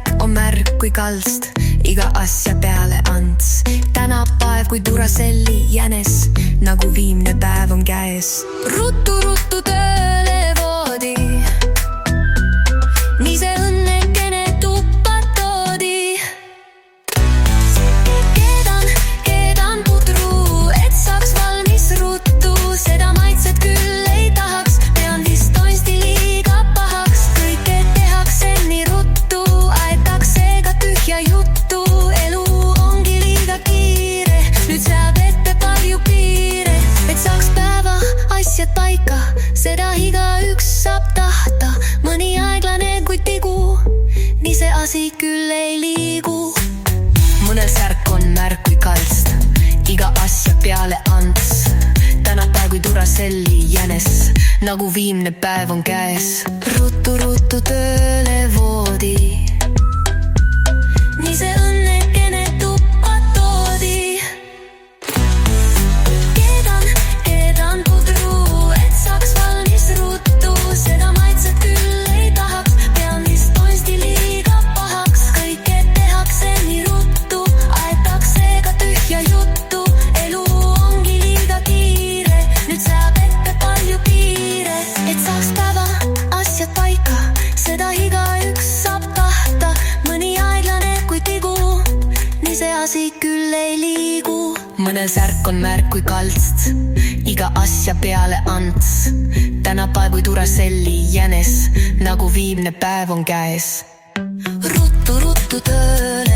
särk on märk kui kalst, iga asja peale ants. Tänapäev kui Duracelli jänes, nagu viimne päev on käes. Ruttu tööle voodi, nii see õnnekene tuppa toodi. Keedan pudru, et saaks valmis ruttu. Seda maitset küll ei tahaks, pean vist toisti liiga pahaks. Kõike tehakse nii ruttu, aetakse ka tühja juttu. Elu ongi liiga kiire, nüüd seab ette palju piire. Et saaks päeva asjad paika, seda igaüks saab tahta. Mõni aeglane kui tigu, nii see asi küll ei liigu. Mõnel särk on märk kui kalst, iga asja peale ants. Tänapäev kui Duracelli jänes, nagu viimne päev on käes. Ruttu tööle voodi, nii see õnnekene tuppa toodi. Keedan pudru, et saaks valmis ruttu. Seda maitset küll ei tahaks, pean vist toisti liiga pahaks. Kõike tehakse nii ruttu, aetakse ka tühja juttu. Elu ongi liiga kiire, nüüd seab ette palju piire. Et saaks päeva asjad paika, seda igaüks saab tahta. Mõni aeglane kui tigu, nii see asi küll ei liigu. Mõnel särk on märk kui kalst, iga asja peale ants. Tänapäev kui Duracelli jänes, nagu viimne päev on käes. Ruttu tööle